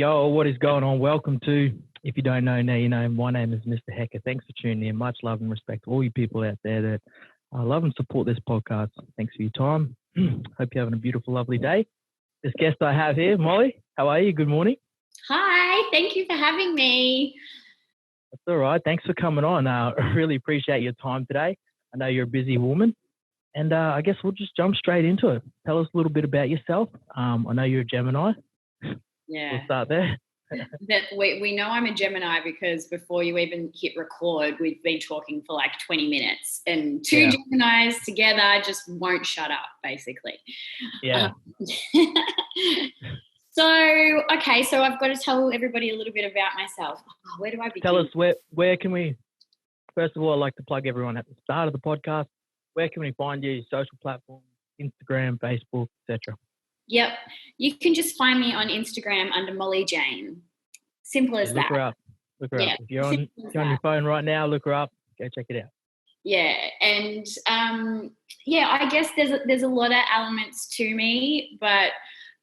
Yo, what is going on? Welcome to, if you don't know, now you know, my name is Mr. Hecker. Thanks for tuning in. Much love and respect to all you people out there that love and support this podcast. Thanks for your time. Hope you're having a beautiful, lovely day. This guest I have here, Molly, how are you? Good morning. Hi, thank you for having me. That's all right. Thanks for coming on. I really appreciate your time today. I know you're a busy woman. And I guess we'll just jump straight into it. Tell us a little bit about yourself. I know you're a Gemini. Yeah. We'll start there. We know I'm a Gemini because before you even hit record, we've been talking for like 20 minutes and two Geminis together just won't shut up, basically. Yeah. So I've got to tell everybody a little bit about myself. Where do I begin? Tell us where can we, first of all, I'd like to plug everyone at the start of the podcast. Where can we find you? Social platforms, Instagram, Facebook, etc. Yep. You can just find me on Instagram under Molly Jane. Simple as that. Look her up. Look her up. If you're on your phone right now, look her up. Go check it out. Yeah. And I guess there's a lot of elements to me, but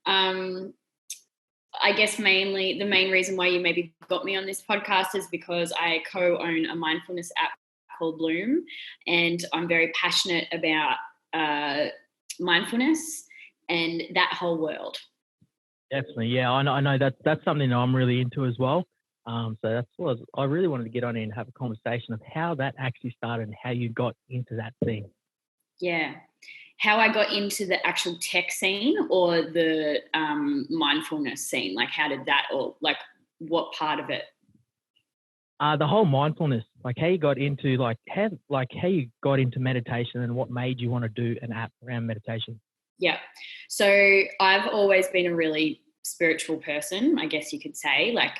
I guess the main reason why you maybe got me on this podcast is because I co-own a mindfulness app called Bloom, and I'm very passionate about mindfulness and that whole world. Definitely, yeah. I know that's something that I'm really into as well. So that's what I really wanted to get on here and have a conversation of how that actually started and how you got into that thing. Yeah. How I got into the actual tech scene or the mindfulness scene? Like, how did that, or like what part of it? The whole mindfulness, like how you got into how you got into meditation and what made you want to do an app around meditation. Yeah. So I've always been a really spiritual person, I guess you could say. Like,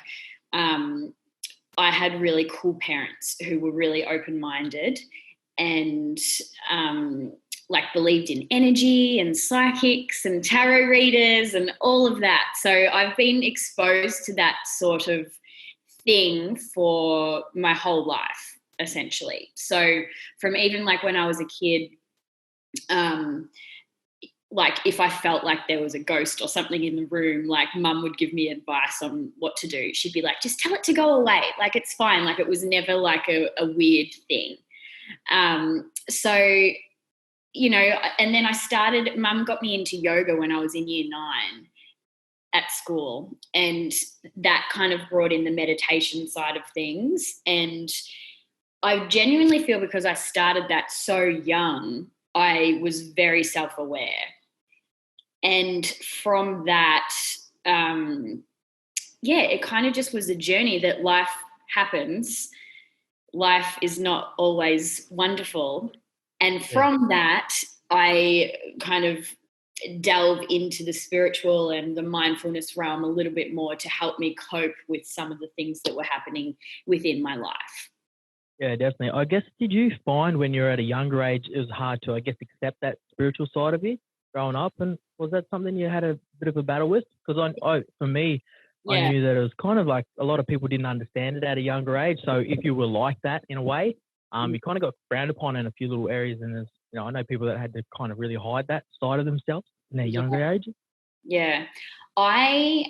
I had really cool parents who were really open-minded and believed in energy and psychics and tarot readers and all of that. So I've been exposed to that sort of thing for my whole life, essentially. So from even like when I was a kid, if I felt like there was a ghost or something in the room, like mum would give me advice on what to do. She'd be like, just tell it to go away. Like, it's fine. Like, it was never like a weird thing. And then mum got me into yoga when I was in year 9 at school, and that kind of brought in the meditation side of things. And I genuinely feel because I started that so young, I was very self-aware. And from that, it kind of just was a journey that life happens. Life is not always wonderful. And from that, I kind of delve into the spiritual and the mindfulness realm a little bit more to help me cope with some of the things that were happening within my life. Yeah, definitely. I guess, did you find when you were at a younger age, it was hard to, I guess, accept that spiritual side of you growing up? And was that something you had a bit of a battle with? Because for me, I knew that it was kind of like a lot of people didn't understand it at a younger age. So if you were like that in a way, you kind of got frowned upon in a few little areas. And there's, I know people that had to kind of really hide that side of themselves in their younger ages. Yeah. I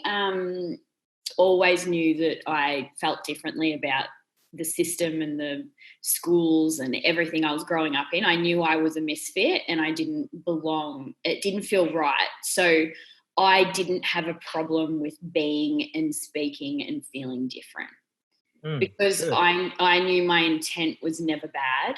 always knew that I felt differently about the system and the schools and everything I was growing up in. I knew I was a misfit and I didn't belong. It didn't feel right. So I didn't have a problem with being and speaking and feeling different because I knew my intent was never bad.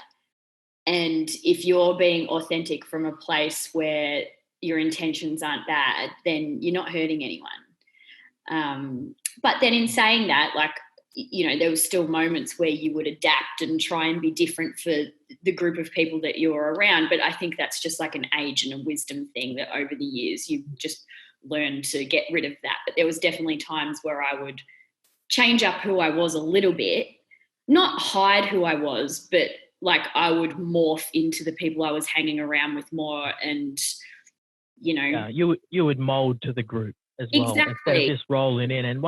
And if you're being authentic from a place where your intentions aren't bad, then you're not hurting anyone. But then in saying that, there were still moments where you would adapt and try and be different for the group of people that you're around. But I think that's just like an age and a wisdom thing that over the years you just learn to get rid of that. But there was definitely times where I would change up who I was a little bit, not hide who I was, but I would morph into the people I was hanging around with more and, Yeah, you would mold to the group as well. Exactly. Instead of just rolling in. And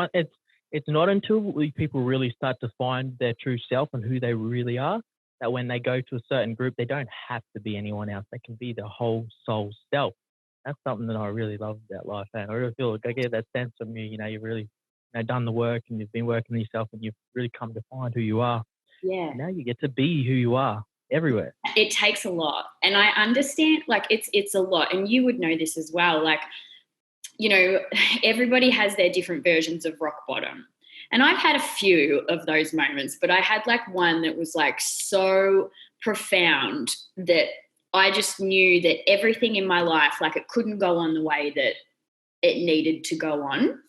it's not until people really start to find their true self and who they really are that when they go to a certain group, they don't have to be anyone else. They can be their whole soul self. That's something that I really love about life. And I really feel like I get that sense from you, you really done the work and you've been working on yourself and you've really come to find who you are. Yeah. Now you get to be who you are everywhere. It takes a lot. And I understand, like, it's a lot. And you would know this as well. Like, you know, everybody has their different versions of rock bottom. And I've had a few of those moments, but I had like one that was like so profound that I just knew that everything in my life, like, it couldn't go on the way that it needed to go on.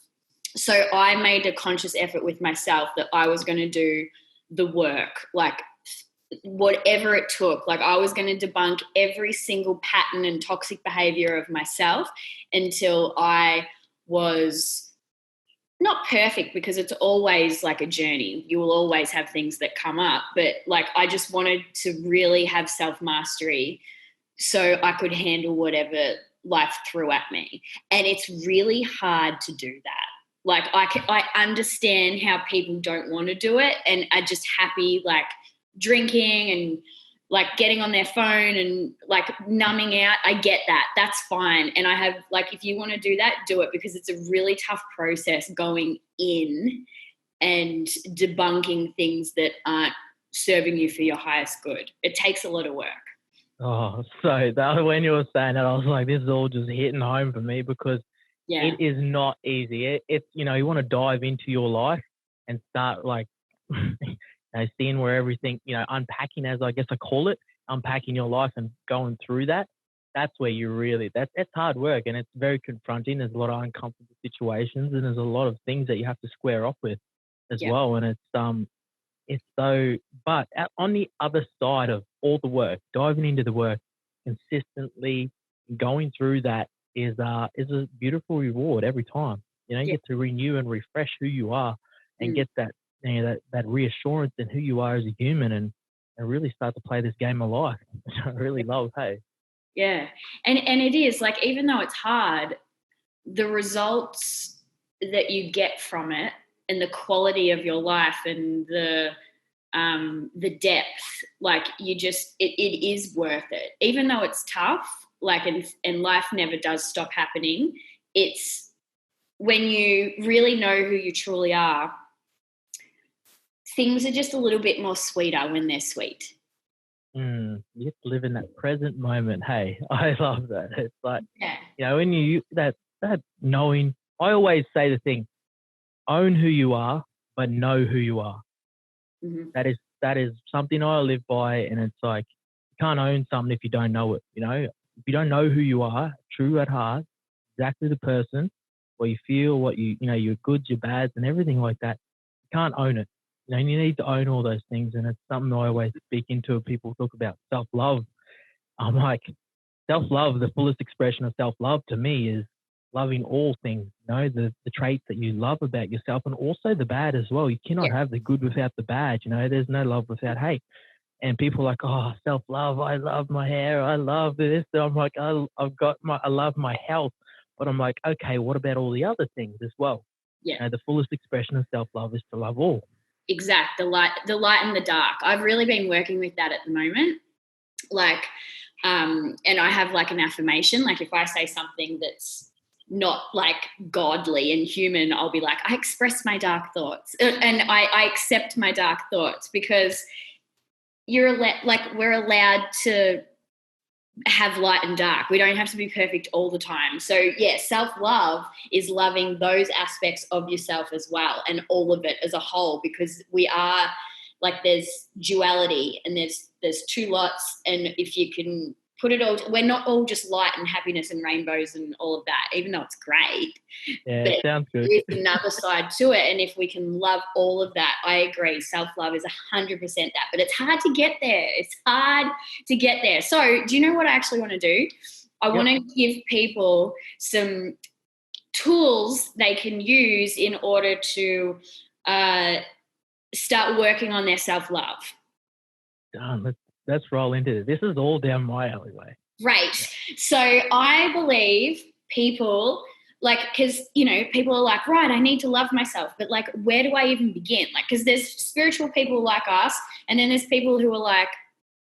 So I made a conscious effort with myself that I was going to do the work, like whatever it took. Like, I was going to debunk every single pattern and toxic behavior of myself until I was not perfect, because it's always like a journey. You will always have things that come up, but like, I just wanted to really have self-mastery so I could handle whatever life threw at me. And it's really hard to do that. Like, I understand how people don't want to do it and are just happy like drinking and like getting on their phone and like numbing out. I get that. That's fine. And I have, like, if you want to do that, do it, because it's a really tough process going in and debunking things that aren't serving you for your highest good. It takes a lot of work. Oh, so that, when you were saying that, I was like, this is all just hitting home for me, because it is not easy. It's, you want to dive into your life and start like, seeing where everything, unpacking, as I guess I call it, unpacking your life and going through that. That's where you really, that's hard work, and it's very confronting. There's a lot of uncomfortable situations, and there's a lot of things that you have to square off with as well. And it's so, but on the other side of all the work, diving into the work consistently, going through that is a beautiful reward every time. You get to renew and refresh who you are and get that, that reassurance in who you are as a human, and really start to play this game of life, which I really love. Hey. Yeah. And it is like, even though it's hard, the results that you get from it and the quality of your life and the depth, like, you just, it is worth it. Even though it's tough, like, and life never does stop happening. It's when you really know who you truly are, things are just a little bit more sweeter when they're sweet. You have to live in that present moment. Hey, I love that. It's like, when you, that knowing, I always say the thing, own who you are, but know who you are. Mm-hmm. That is something I live by. And it's like, you can't own something if you don't know it. If you don't know who you are, true at heart, exactly the person, what you feel, what your goods, your bads, and everything like that, you can't own it. You need to own all those things. And it's something I always speak into when people talk about self-love. I'm like, self-love, the fullest expression of self-love to me is loving all things, the traits that you love about yourself, and also the bad as well. You cannot have the good without the bad. There's no love without hate. And people are like, oh, self-love, I love my hair, I love this. And I'm like, I love my health. But I'm like, okay, what about all the other things as well? Yeah. The fullest expression of self-love is to love all. Exact. The light and the dark. I've really been working with that at the moment. Like, and I have like an affirmation. Like, if I say something that's not like godly and human, I'll be like, I express my dark thoughts, and I accept my dark thoughts, because we're allowed to have light and dark. We don't have to be perfect all the time. So self-love is loving those aspects of yourself as well, and all of it as a whole, because we are like, there's duality and there's two lots. And if you can put it all, we're not all just light and happiness and rainbows and all of that, even though it's great. Yeah, it sounds good. There's another side to it. And if we can love all of that, I agree. Self-love is 100% that, but it's hard to get there. It's hard to get there. So do you know what I actually want to do? I want to give people some tools they can use in order to start working on their self-love. Done. Let's roll into it. This is all down my alleyway. Right. So I believe people, like, because, people are like, right, I need to love myself. But, like, where do I even begin? Like, because there's spiritual people like us, and then there's people who are like,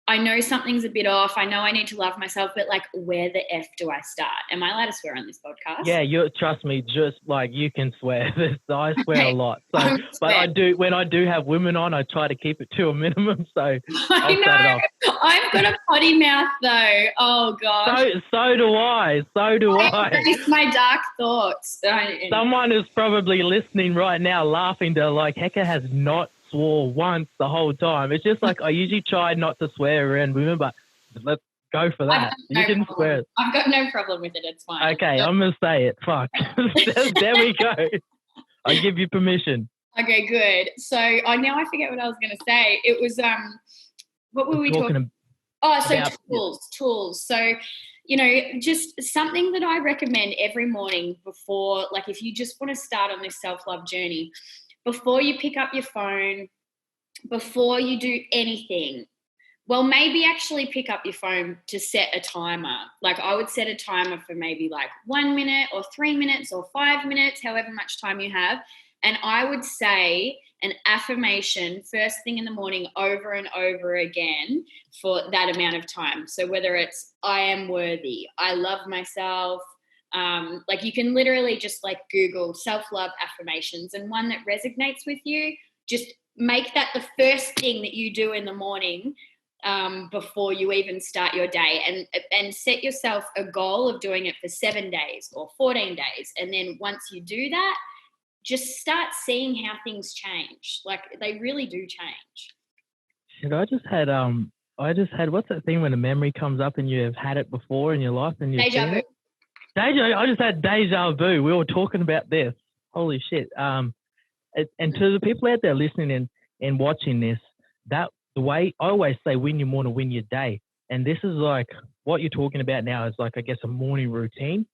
I know something's a bit off. I know I need to love myself, but like, where the F do I start? Am I allowed to swear on this podcast? Yeah, trust me, just like you can swear. I swear a Okay. lot. So, but I do, when I do have women on, I try to keep it to a minimum. So I'll start it off. I've got a potty mouth though. Oh gosh. So do I. So do I. Embrace my dark thoughts. Someone is probably listening right now laughing. They're like, Hecka has not swore once the whole time. It's just like I usually try not to swear around women, but let's go for that. You can swear. I've got no problem with it. It's fine. Okay, I'm going to say it. Fuck. There we go. I give you permission. Okay, good. So now I forget what I was going to say. It was, what were we talking about? Oh, so tools. So, just something that I recommend every morning before, like if you just want to start on this self-love journey, before you pick up your phone, before you do anything, well, maybe actually pick up your phone to set a timer. Like I would set a timer for maybe like 1 minute or 3 minutes or 5 minutes, however much time you have. And I would say an affirmation first thing in the morning over and over again for that amount of time. So whether it's I am worthy, I love myself, like you can literally just like Google self-love affirmations, and one that resonates with you, just make that the first thing that you do in the morning before you even start your day, and set yourself a goal of doing it for 7 days or 14 days. And then once you do that, just start seeing how things change. Like they really do change. Shit, I just had what's that thing when a memory comes up and you've had it before in your life and you've Deja seen vu. it? I just had deja vu. We were talking about this. Holy shit. And to the people out there listening and watching this, that the way I always say, win your morning, win your day. And this is like what you're talking about now is like, I guess, a morning routine.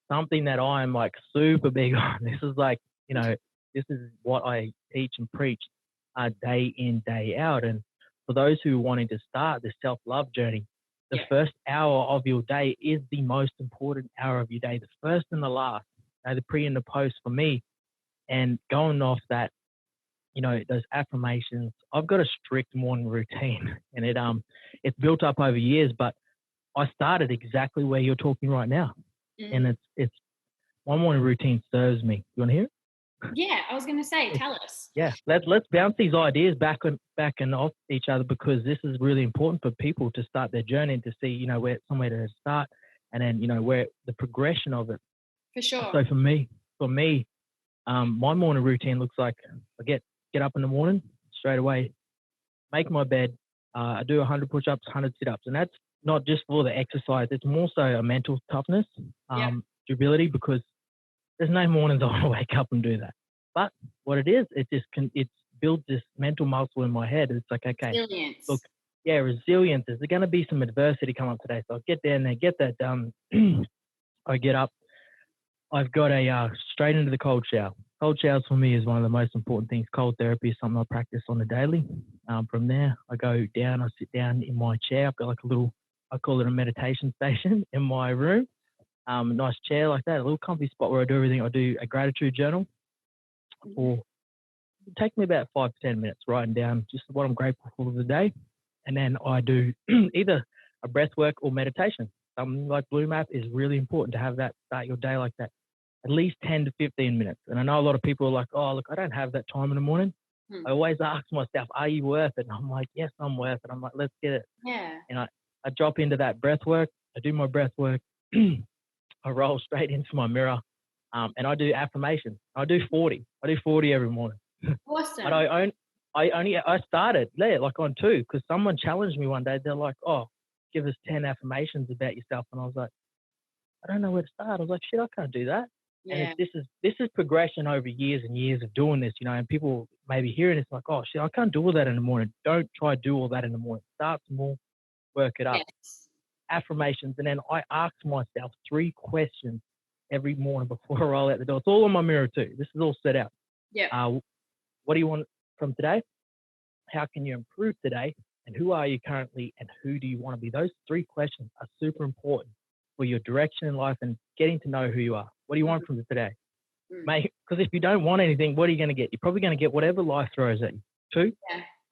Something that I'm like super big on. This is like, this is what I teach and preach day in, day out. And for those who are wanting to start the self-love journey, the first hour of your day is the most important hour of your day, the first and the last, the pre and the post for me. And going off that, those affirmations, I've got a strict morning routine, and it's built up over years, but I started exactly where you're talking right now. Mm-hmm. And it's my morning routine serves me. You want to hear it? Yeah, I was going to say, tell us. Yeah, let's bounce these ideas back and off each other, because this is really important for people to start their journey and to see, where somewhere to start, and then where the progression of it. For sure. So for me, my morning routine looks like I get up in the morning straight away, make my bed. I do 100 push-ups, 100 sit-ups, and that's not just for the exercise. It's more so a mental toughness, durability, because there's no mornings I want to wake up and do that. But what it is, it builds this mental muscle in my head. It's like, okay, resilience. Look, resilience. Is there going to be some adversity come up today? So I'll get down there, get that done. I get up. I've got a straight into the cold shower. Cold showers for me is one of the most important things. Cold therapy is something I practice on a daily. From there, I go down. I sit down in my chair. I've got like I call it a meditation station in my room. A nice chair like that, a little comfy spot where I do everything. I do a gratitude journal. It takes me about 5 to 10 minutes writing down just what I'm grateful for the day. And then I do either a breath work or meditation. Something like Blue Map is really important to have that start your day like that. At least 10 to 15 minutes. And I know a lot of people are like, oh, look, I don't have that time in the morning. I always ask myself, are you worth it? And I'm like, yes, I'm worth it. I'm like, let's get it. Yeah. And I drop into that breath work. I do my breath work. I roll straight into my mirror, and I do affirmations. I do 40. I do 40 every morning. Awesome. But I started there like on 2, because someone challenged me one day. They're like, oh, give us 10 affirmations about yourself. And I was like, I don't know where to start. I was like, shit, I can't do that. Yeah. And this is progression over years and years of doing this, and people maybe hearing it's like, oh shit, I can't do all that in the morning. Don't try to do all that in the morning. Start small, work it up. Yes. Affirmations, and then I ask myself 3 questions every morning before I roll out the door. It's all on my mirror too. This is all set out. Yeah. What do you want from today? How can you improve today? And who are you currently? And who do you want to be? Those 3 questions are super important for your direction in life and getting to know who you are. What do you want from today? Mate, because if you don't want anything, what are you going to get? You're probably going to get whatever life throws at you. 2,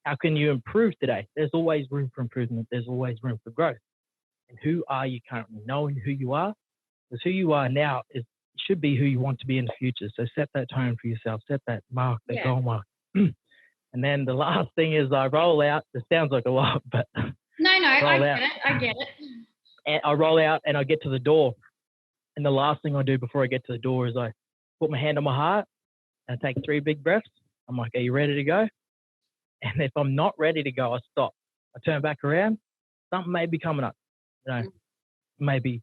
how can you improve today? There's always room for improvement. There's always room for growth. And who are you currently? Knowing who you are, because who you are now should be who you want to be in the future. So set that tone for yourself. Set that mark, that goal mark. And then the last thing is I roll out. It sounds like a lot, but no, I get it. And I roll out and I get to the door. And the last thing I do before I get to the door is I put my hand on my heart and I take 3 big breaths. I'm like, are you ready to go? And if I'm not ready to go, I stop. I turn back around. Something may be coming up. You know, maybe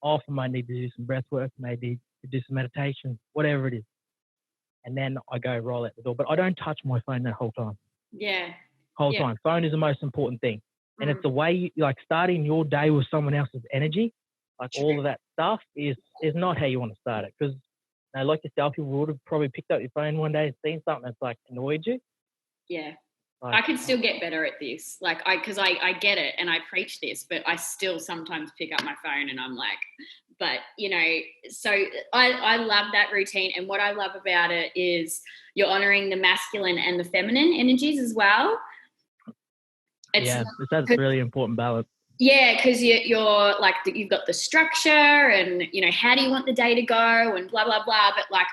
off. I might need to do some breath work, maybe do some meditation, whatever it is. And then I go roll out the door. But I don't touch my phone that whole time. Whole time. Phone is the most important thing. And it's the way like starting your day with someone else's energy, like all of that stuff is not how you want to start it. Because like yourself, you would have probably picked up your phone one day and seen something that's like annoyed you. Yeah. Like, I could still get better at this. Like because I get it and I preach this, but I still sometimes pick up my phone and I'm like, but so I love that routine. And what I love about it is you're honoring the masculine and the feminine energies as well. That's really important balance. Yeah, because you're like you've got the structure and how do you want the day to go and blah blah blah. But like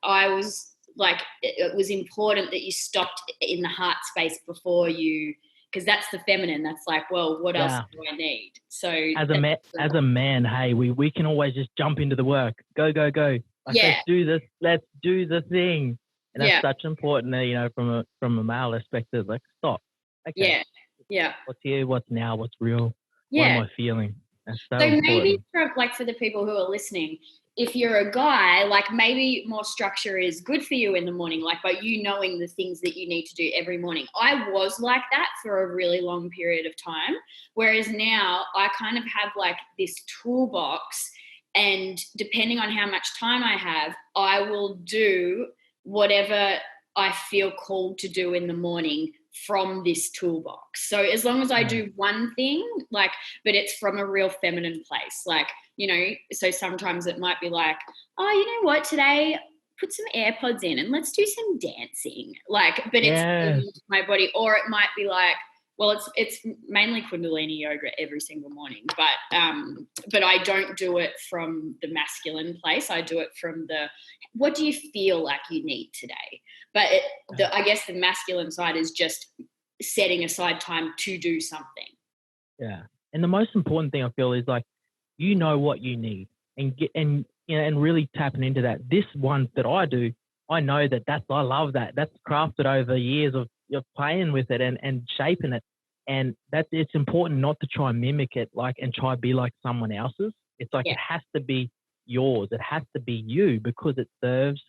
I was like it was important that you stopped in the heart space before you, because that's the feminine. That's like, well, what else do I need? So as a man, hey, we can always just jump into the work. Go. Like, let's do this. Let's do the thing. And that's such important, from a male perspective. Like, stop. Okay. Yeah. What's here? What's now? What's real? What am I feeling? That's so important. Maybe for the people who are listening, if you're a guy, like maybe more structure is good for you in the morning, like by you knowing the things that you need to do every morning. I was like that for a really long period of time, whereas now I kind of have like this toolbox, and depending on how much time I have, I will do whatever I feel called to do in the morning from this toolbox. So as long as I do one thing, like, but it's from a real feminine place, like, so sometimes it might be like, oh, you know what, today put some AirPods in and let's do some dancing, like, but it's my body. Or it might be like, well, it's mainly Kundalini yoga every single morning, but I don't do it from the masculine place. I do it from what do you feel like you need today? But I guess the masculine side is just setting aside time to do something. Yeah, and the most important thing I feel is like, what you need, and really tapping into that. This one that I do, I know I love that. That's crafted over years of playing with it and shaping it, and it's important not to try and mimic it, like, and try to be like someone else's. It's like it has to be yours. It has to be you because it serves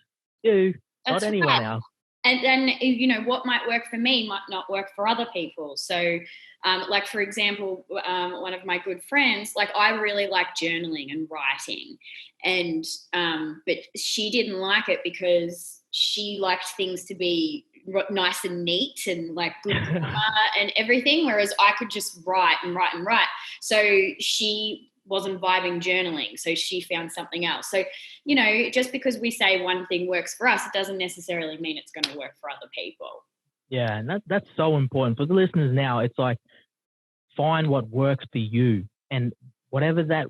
you, not anyone else. And then, what might work for me might not work for other people. So, like, for example, one of my good friends, like, I really like journaling and writing. And, but she didn't like it because she liked things to be nice and neat and like good and everything. Whereas I could just write and write and write. So she wasn't vibing journaling, so she found something else. So, just because we say one thing works for us, it doesn't necessarily mean it's going to work for other people. Yeah, and that's so important for the listeners now. It's like, find what works for you, and whatever that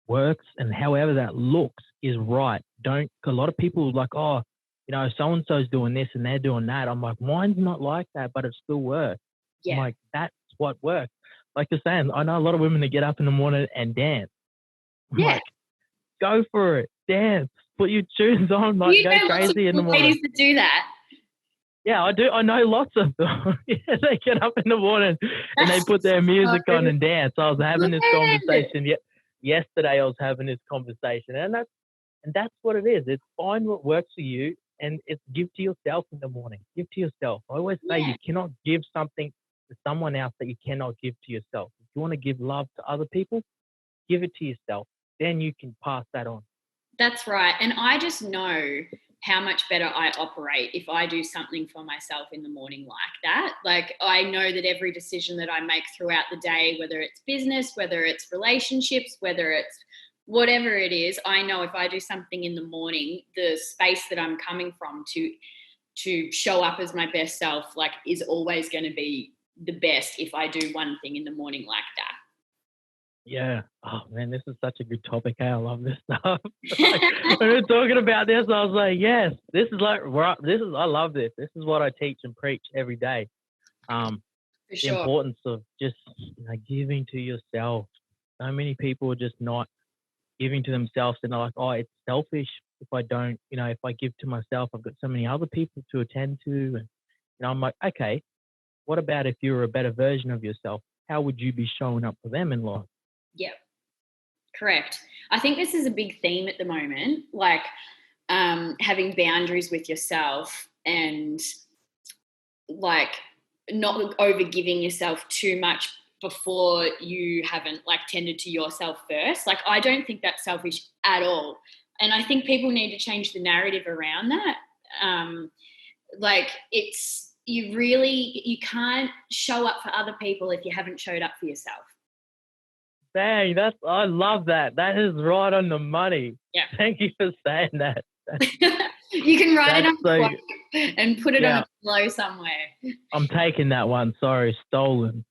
works and however that looks is right. A lot of people are like, oh, so and so's doing this and they're doing that. I'm like, mine's not like that, but it still works. I'm like, that's what works. Like you're saying, I know a lot of women that get up in the morning and dance. I'm like, go for it, dance, put your tunes on, like, go crazy in the morning. Ladies that do that. Yeah, I do. I know lots of them. They get up in the morning and they put their music on and dance. I was having this conversation yesterday. I was having this conversation, and that's what it is. It's find what works for you, and it's give to yourself in the morning. Give to yourself. I always say you cannot give something to someone else that you cannot give to yourself. If you want to give love to other people, give it to yourself. Then you can pass that on. That's right. And I just know how much better I operate if I do something for myself in the morning like that. Like, I know that every decision that I make throughout the day, whether it's business, whether it's relationships, whether it's whatever it is, I know if I do something in the morning, the space that I'm coming from to show up as my best self, like, is always going to be the best if I do one thing in the morning like that. Yeah. Oh man, this is such a good topic. Hey, I love this stuff. Like, when we were talking about this, I was like, yes, this is like, I love this. This is what I teach and preach every day. For The sure. importance of just giving to yourself. So many people are just not giving to themselves, and they're like, oh, it's selfish if I don't, if I give to myself, I've got so many other people to attend to. And, I'm like, okay, what about if you were a better version of yourself? How would you be showing up for them in life? Yeah, correct. I think this is a big theme at the moment, like having boundaries with yourself and like not over giving yourself too much before you haven't like tended to yourself first. Like, I don't think that's selfish at all. And I think people need to change the narrative around that. Like, you can't show up for other people if you haven't showed up for yourself. Dang, I love that. That is right on the money. Yeah. Thank you for saying that. You can write it on a quote and put it on a pillow somewhere. I'm taking that one. Sorry, stolen.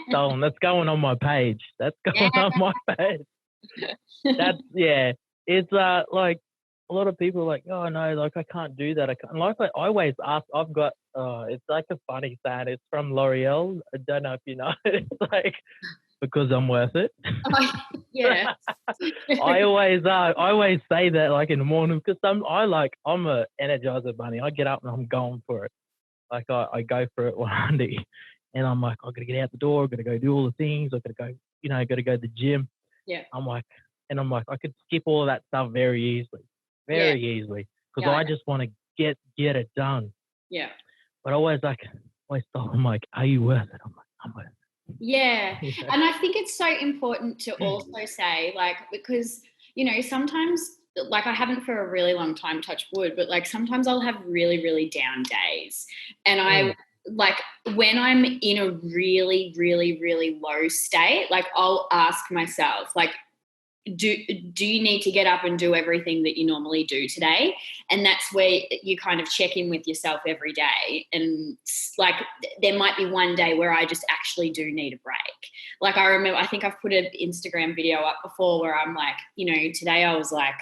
Stolen. That's going on my page. That's going on my page. It's like a lot of people are like, oh no, like I can't do that. I can't. Like I always ask. I've got it's like a funny saying. It's from L'Oreal. I don't know if you know. It's like, because I'm worth it. Yeah. I always say that like in the morning, because I'm a energizer bunny. I get up and I'm going for it. Like I go for it 100, and I'm like, I gotta get out the door. I gotta go do all the things. I gotta go. I gotta go to the gym. Yeah. I'm like, I could skip all of that stuff very easily, because I just want to get it done. Yeah. But always stop. I'm like, are you worth it? I'm like, I'm worth it. Yeah. And I think it's so important to also say, like, because, sometimes, like, I haven't for a really long time, touch wood, but like sometimes I'll have really, really down days. And I like when I'm in a really, really, really low state, like I'll ask myself, like, do you need to get up and do everything that you normally do today? And that's where you kind of check in with yourself every day. And like, there might be one day where I just actually do need a break. Like, I think I've put an Instagram video up before where I'm like, today I was like,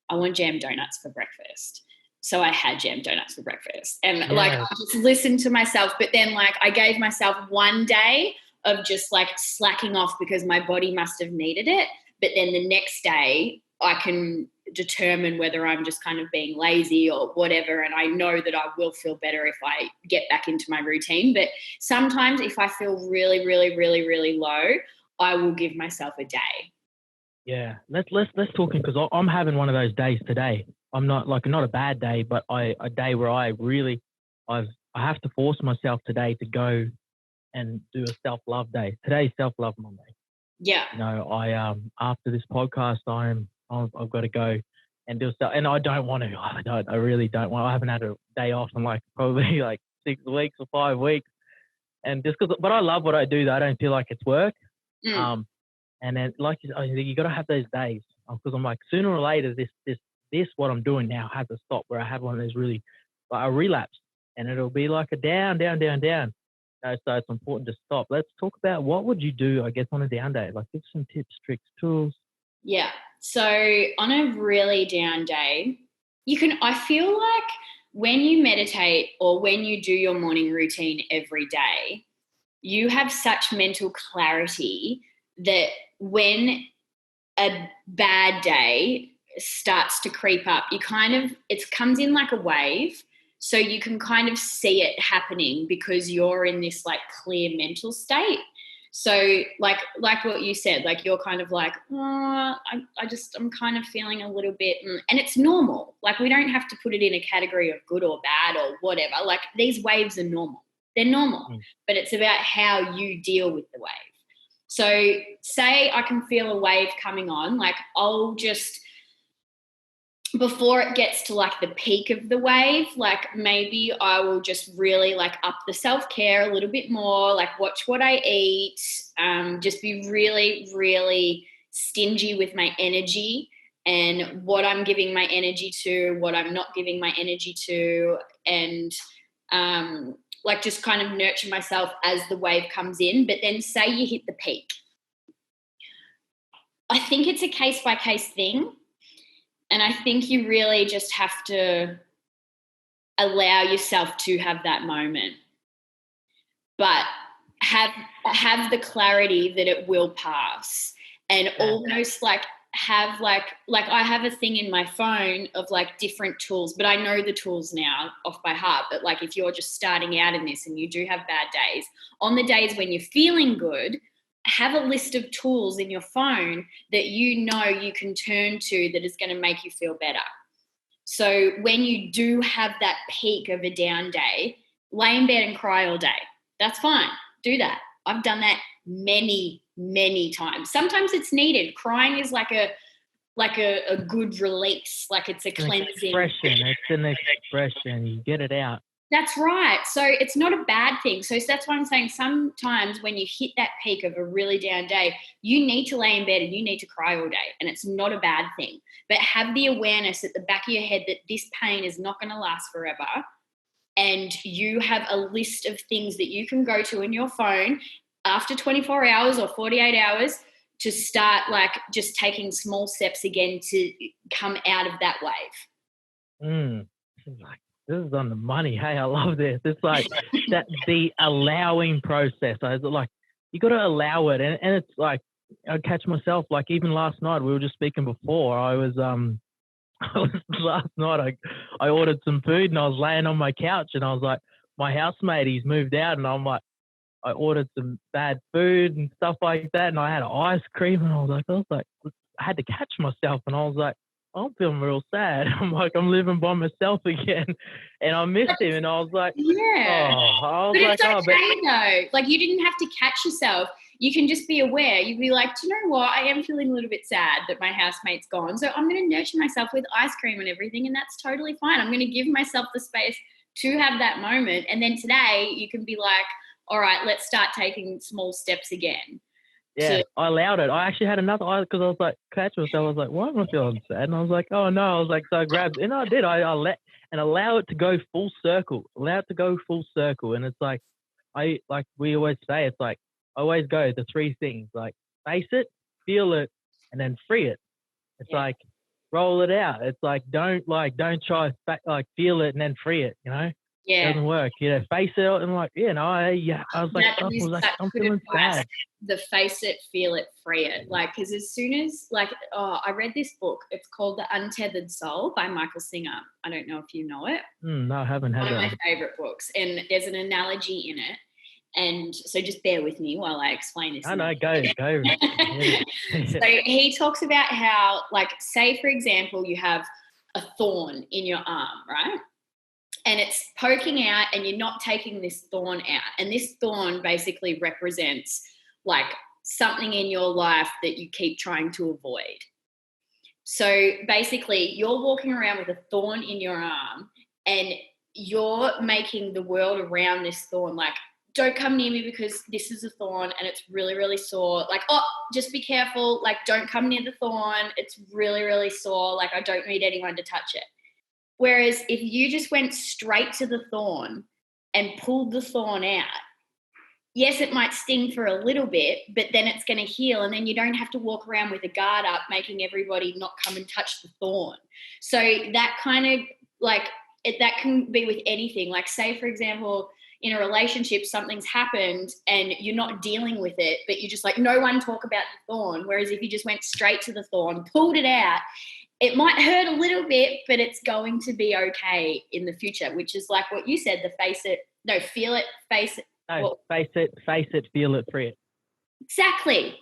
I want jam donuts for breakfast. So I had jam donuts for breakfast. And like, I just listened to myself, but then like I gave myself one day of just like slacking off because my body must have needed it. But then the next day I can determine whether I'm just kind of being lazy or whatever. And I know that I will feel better if I get back into my routine. But sometimes if I feel really, really, really, really low, I will give myself a day. Yeah. Let's talk, because I'm having one of those days today. I'm not a bad day, but a day where I have to force myself today to go and do a self-love day. Today's self-love Monday. Yeah. I after this podcast, I've got to go and do stuff, and I don't want to. I really don't want. I haven't had a day off in like probably like 6 weeks or 5 weeks, and but I love what I do. Though. I don't feel like it's work. And then like you got to have those days, because I'm like, sooner or later this what I'm doing now has to stop. Where I have one of those really like a relapse, and it'll be like a down. So it's important to stop. Let's talk about what would you do, I guess, on a down day? Like, give some tips, tricks, tools. Yeah. So on a really down day, I feel like when you meditate or when you do your morning routine every day, you have such mental clarity that when a bad day starts to creep up, it comes in like a wave. So you can kind of see it happening because you're in this like clear mental state. So like what you said, like you're kind of like, I'm kind of feeling a little bit, and it's normal. Like, we don't have to put it in a category of good or bad or whatever. Like, these waves are normal. They're normal, but it's about how you deal with the wave. So say I can feel a wave coming on, like I'll just, before it gets to like the peak of the wave, like maybe I will just really like up the self-care a little bit more, like watch what I eat, just be really, really stingy with my energy and what I'm giving my energy to, what I'm not giving my energy to, and like just kind of nurture myself as the wave comes in. But then say you hit the peak. I think it's a case-by-case thing. And I think you really just have to allow yourself to have that moment. But have the clarity that it will pass. And almost like have like I have a thing in my phone of like different tools, but I know the tools now off by heart. But like if you're just starting out in this and you do have bad days, on the days when you're feeling good, have a list of tools in your phone that you know you can turn to that is going to make you feel better. So when you do have that peak of a down day, lay in bed and cry all day. That's fine. Do that. I've done that many, many times. Sometimes it's needed. Crying is like a good release, like it's a cleansing. It's an expression. You get it out. That's right. So it's not a bad thing. So that's why I'm saying sometimes when you hit that peak of a really down day, you need to lay in bed and you need to cry all day. And it's not a bad thing. But have the awareness at the back of your head that this pain is not going to last forever. And you have a list of things that you can go to in your phone after 24 hours or 48 hours to start like just taking small steps again to come out of that wave. This is on the money. Hey, I love this. It's like that the allowing process. I was like, you got to allow it. And it's like, I catch myself, like even last night, we were just speaking before, last night, I ordered some food and I was laying on my couch and I was like, my housemate, he's moved out and I'm like, I ordered some bad food and stuff like that. And I had ice cream and I was like, I had to catch myself and I was like, I'm feeling real sad. I'm like, I'm living by myself again. And I missed him. And I was like, yeah. But it's okay though. Like you didn't have to catch yourself. You can just be aware. You'd be like, do you know what? I am feeling a little bit sad that my housemate's gone. So I'm going to nurture myself with ice cream and everything. And that's totally fine. I'm going to give myself the space to have that moment. And then today you can be like, all right, let's start taking small steps again. Yeah, I allowed it. I actually had another, because I was like, catch myself. I was like, why am I feeling sad? And I was like, oh no. I was like, so I grabbed, and I did. I let and allow it to go full circle. Allow it to go full circle. And it's like, we always say, it's like, I always go the three things, like face it, feel it, and then free it. It's like roll it out. It's like don't try feel it and then free it. You know. Yeah. It doesn't work. Face it and I was like, I'm feeling sad. The face it, feel it, free it. Like, because as soon as I read this book, it's called The Untethered Soul by Michael Singer. I don't know if you know it. No, I haven't had that. One of my favorite books. And there's an analogy in it. And so just bear with me while I explain this. I know, go. So he talks about how, like, say, for example, you have a thorn in your arm, right? And it's poking out and you're not taking this thorn out. And this thorn basically represents like something in your life that you keep trying to avoid. So basically you're walking around with a thorn in your arm and you're making the world around this thorn like, don't come near me because this is a thorn and it's really, really sore. Like, oh, just be careful. Like, don't come near the thorn. It's really, really sore. Like, I don't need anyone to touch it. Whereas if you just went straight to the thorn and pulled the thorn out, yes, it might sting for a little bit, but then it's going to heal. And then you don't have to walk around with a guard up, making everybody not come and touch the thorn. So that kind of that can be with anything. Like, say, for example, in a relationship, something's happened and you're not dealing with it, but you're just like, no one talk about the thorn. Whereas if you just went straight to the thorn, pulled it out, it might hurt a little bit, but it's going to be okay in the future, which is like what you said, feel it, face it. No, face it, feel it, free it. Exactly.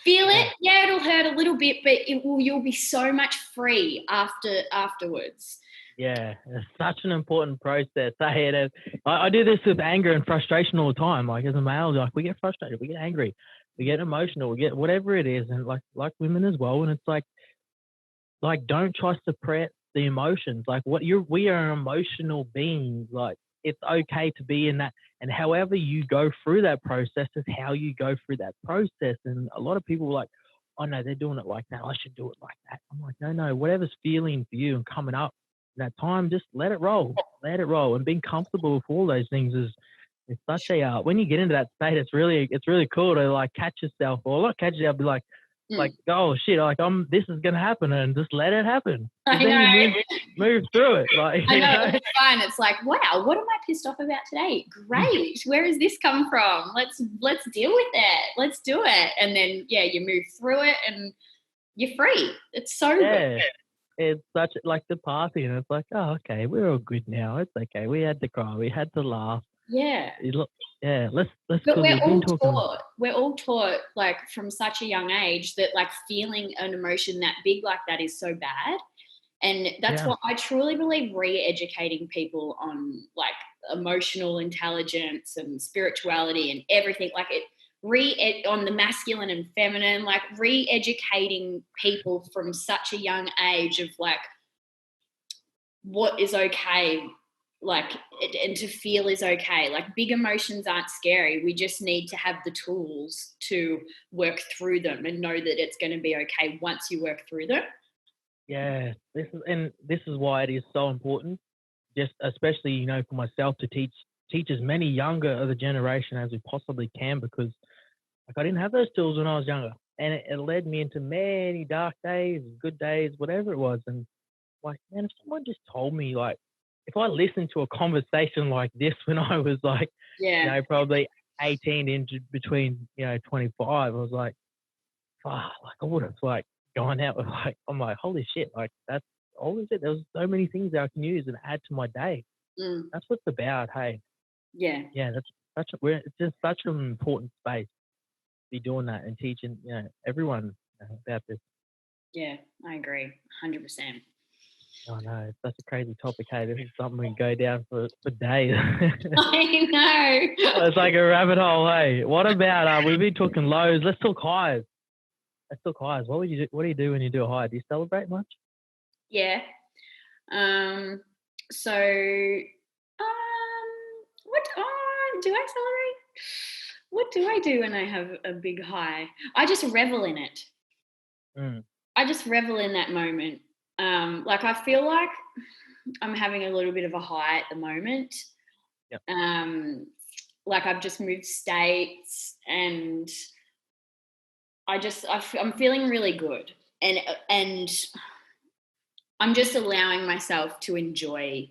Feel it. Yeah, it'll hurt a little bit, but you'll be so much free afterwards. Yeah, it's such an important process. I do this with anger and frustration all the time. Like as a male, like we get frustrated, we get angry, we get emotional, we get whatever it is, and like women as well. And it's like don't try to suppress the emotions. Like we are emotional beings. Like it's okay to be in that, and however you go through that process is how you go through that process. And a lot of people are like, oh no, they're doing it like that, I should do it like that. I'm like, no, whatever's feeling for you and coming up that time, just let it roll, and being comfortable with all those things is it's such a when you get into that state, it's really cool to like catch yourself or not catch yourself, be like oh shit, like this is gonna happen, and just let it happen. I then know. you move through it. Like I know, it's fun. It's like, wow, what am I pissed off about today? Great. Where has this come from? Let's deal with it. Let's do it. And then you move through it and you're free. It's so good. It's such like the party, and it's like, oh, okay, we're all good now. It's okay. We had to cry, we had to laugh. Yeah. Let's. But we're all taught like from such a young age that like feeling an emotion that big like that is so bad. And that's what I truly believe, re-educating people on like emotional intelligence and spirituality and everything, like on the masculine and feminine, like re-educating people from such a young age of like what is okay, like, and to feel is okay. Like big emotions aren't scary. We just need to have the tools to work through them and know that it's going to be okay once you work through them. Yeah, this is why it is so important, just especially, you know, for myself to teach as many younger of the generation as we possibly can, because like I didn't have those tools when I was younger, and it led me into many dark days, good days, whatever it was. And like, man, if someone just told me, like, if I listened to a conversation like this when I was like, you know, probably 18 into between, you know, 25, I was like, like I would have like gone out with like, I'm like, holy shit, like that's all is it. There was so many things that I can use and add to my day. That's what's about. Hey, that's it's just such an important space to be doing that and teaching, you know, everyone about this. Yeah, I agree, 100%. Oh no, it's such a crazy topic. Hey, this is something we can go down for days. I know. It's like a rabbit hole. Hey, what about we've been talking lows. Let's talk highs. What would you do? What do you do when you do a high? Do you celebrate much? Yeah. So, what do I celebrate? What do I do when I have a big high? I just revel in it. I just revel in that moment. Like I feel like I'm having a little bit of a high at the moment. Yep. Like I've just moved states and I'm feeling really good, and I'm just allowing myself to enjoy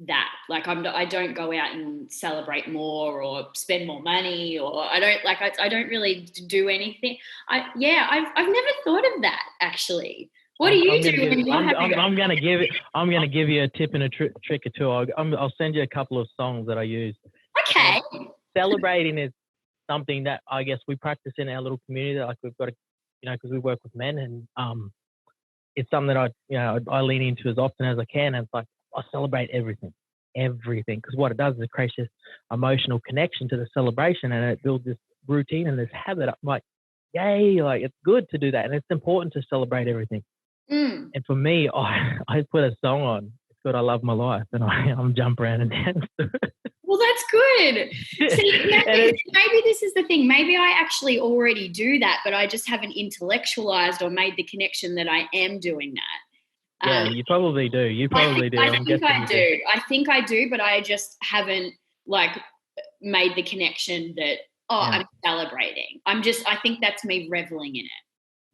that. Like I don't go out and celebrate more or spend more money, or I don't really do anything. I've never thought of that actually. What do you do when you're happy? I'm gonna give you a tip and a trick or two. I'll send you a couple of songs that I use. Okay. Celebrating is something that I guess we practice in our little community. Like we've got to, you know, because we work with men, and it's something that I lean into as often as I can. And it's like I celebrate everything, because what it does is it creates this emotional connection to the celebration, and it builds this routine and this habit. I'm like, yay! Like it's good to do that, and it's important to celebrate everything. And for me, I put a song on. It's called "I Love My Life," and I'm jump around and dance to it. Well, that's good. See, maybe this is the thing. Maybe I actually already do that, but I just haven't intellectualized or made the connection that I am doing that. Yeah, you probably do. I think I do, but I just haven't like made the connection that I'm celebrating. I think that's me reveling in it.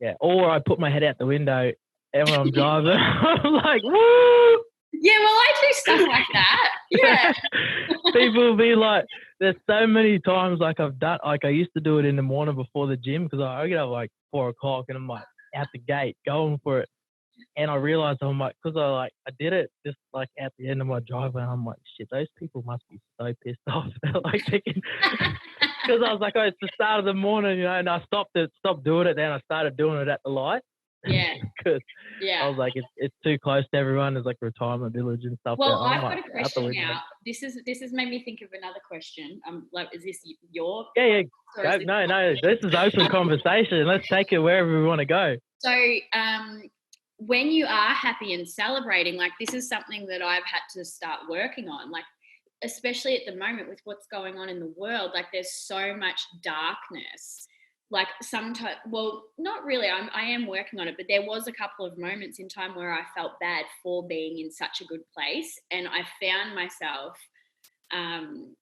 Yeah, or I put my head out the window and when I'm driving, I'm like, woo! Yeah, well, I do stuff like that. Yeah. People will be like, there's so many times like I've done, like I used to do it in the morning before the gym, because I get up like 4 o'clock and I'm like out the gate going for it. And I realized I'm like, because I did it just like at the end of my driveway, and I'm like, shit, those people must be so pissed off. Like thinking, because I was like, oh, it's the start of the morning, you know, and I stopped doing it. Then I started doing it at the light. Yeah. Because I was like, it's too close to everyone. There's like retirement village and stuff. Well, I've got a question now. This has made me think of another question. Like, is this your? Yeah. No. This is open conversation. Let's take it wherever we want to go. So, when you are happy and celebrating, like this is something that I've had to start working on. Like, especially at the moment with what's going on in the world, like there's so much darkness. like sometimes, well, not really. I am working on it, but there was a couple of moments in time where I felt bad for being in such a good place, and I found myself um,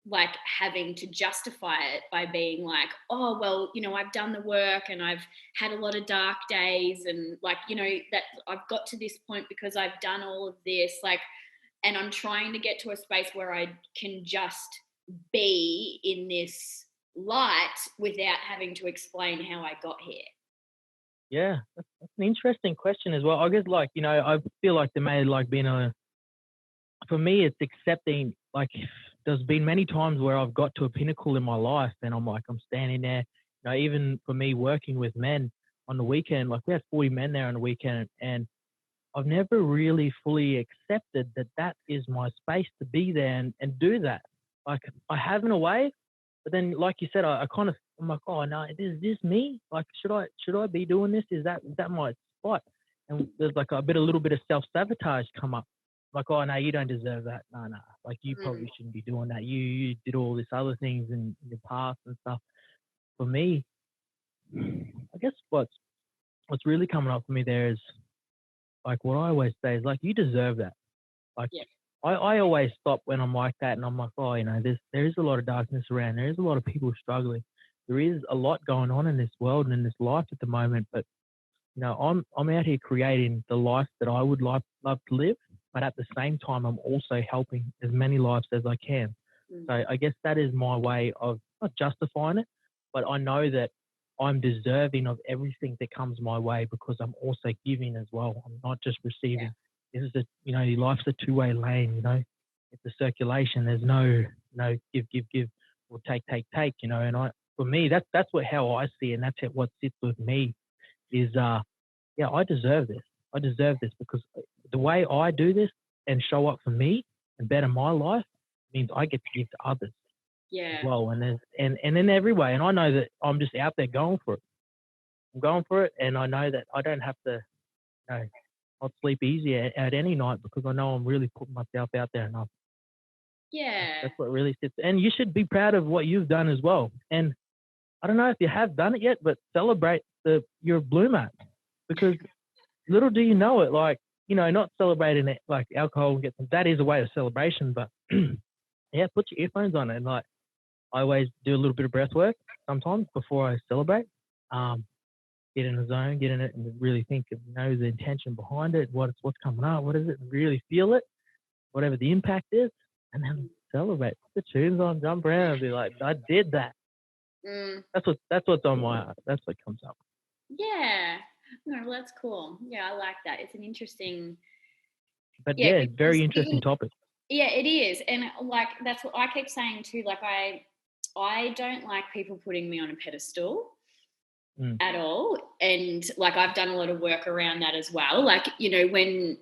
like having to justify it by being like, oh, well, I've done the work and I've had a lot of dark days, and like, that I've got to this point because I've done all of this, like, and I'm trying to get to a space where I can just be in this light without having to explain how I got here. Yeah, that's an interesting question as well. I guess, like, I feel like there may like been for me, it's accepting, like, there's been many times where I've got to a pinnacle in my life and I'm like, I'm standing there, even for me working with men on the weekend, like we had 40 men there on the weekend, and I've never really fully accepted that that is my space to be there and do that. Like, I have in a way, but then, like you said, I'm like, oh no, is this me? Like, should I be doing this? Is that my spot? And there's like a little bit of self-sabotage come up. Like, oh no, you don't deserve that. No. Like, you Mm. probably shouldn't be doing that. You did all this other things in your past and stuff. For me, I guess what's really coming up for me there is, like, what I always say is, like, you deserve that. Like, Yeah. I always stop when I'm like that, and I'm like, oh, there is a lot of darkness around. There is a lot of people struggling. There is a lot going on in this world and in this life at the moment. But I'm out here creating the life that I would love to live. But at the same time, I'm also helping as many lives as I can. Mm. So I guess that is my way of not justifying it, but I know that I'm deserving of everything that comes my way because I'm also giving as well. I'm not just receiving. This is life's a two-way lane. It's a circulation. There's no give, or take, And for me, that's how I see it, and that's what sits with me is yeah, I deserve this. I deserve this because the way I do this and show up for me and better my life means I get to give to others as Yeah. well. And in every way. And I know that I'm just out there going for it. I'm going for it, and I know that I don't have to, not sleep easy at any night because I know I'm really putting myself out there enough. Yeah. That's what really sits. And you should be proud of what you've done as well. And I don't know if you have done it yet, but celebrate your bloom at, because little do you know it, like, not celebrating it like alcohol and that is a way of celebration, but yeah, put your earphones on it. And like, I always do a little bit of breath work sometimes before I celebrate. Get in the zone, get in it, and really think of, the intention behind it, what's coming up, what is it, and really feel it, whatever the impact is, and then celebrate. Put the tunes on, jump around, and be like, I did that. Mm. That's what's on that's what comes up. Yeah. No, well, that's cool. Yeah, I like that. It's an interesting. But Yeah, yeah, very because interesting topic. yeah, it is, and like that's what I keep saying too. Like I don't like people putting me on a pedestal at all, and like I've done a lot of work around that as well. Like when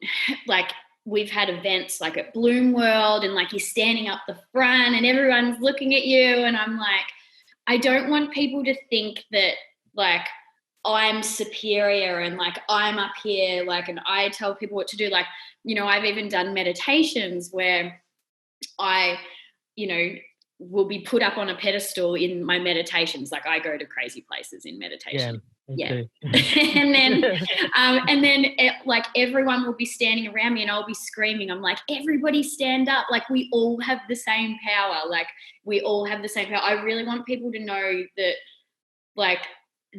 like we've had events like at Bloom World, and like you're standing up the front, and everyone's looking at you, and I'm like, I don't want people to think that like I'm superior and like I'm up here, like, and I tell people what to do. Like, I've even done meditations where I, will be put up on a pedestal in my meditations. Like I go to crazy places in meditation. Yeah. and then like everyone will be standing around me and I'll be screaming. I'm like, everybody stand up. Like we all have the same power. Like we all have the same power. I really want people to know that, like,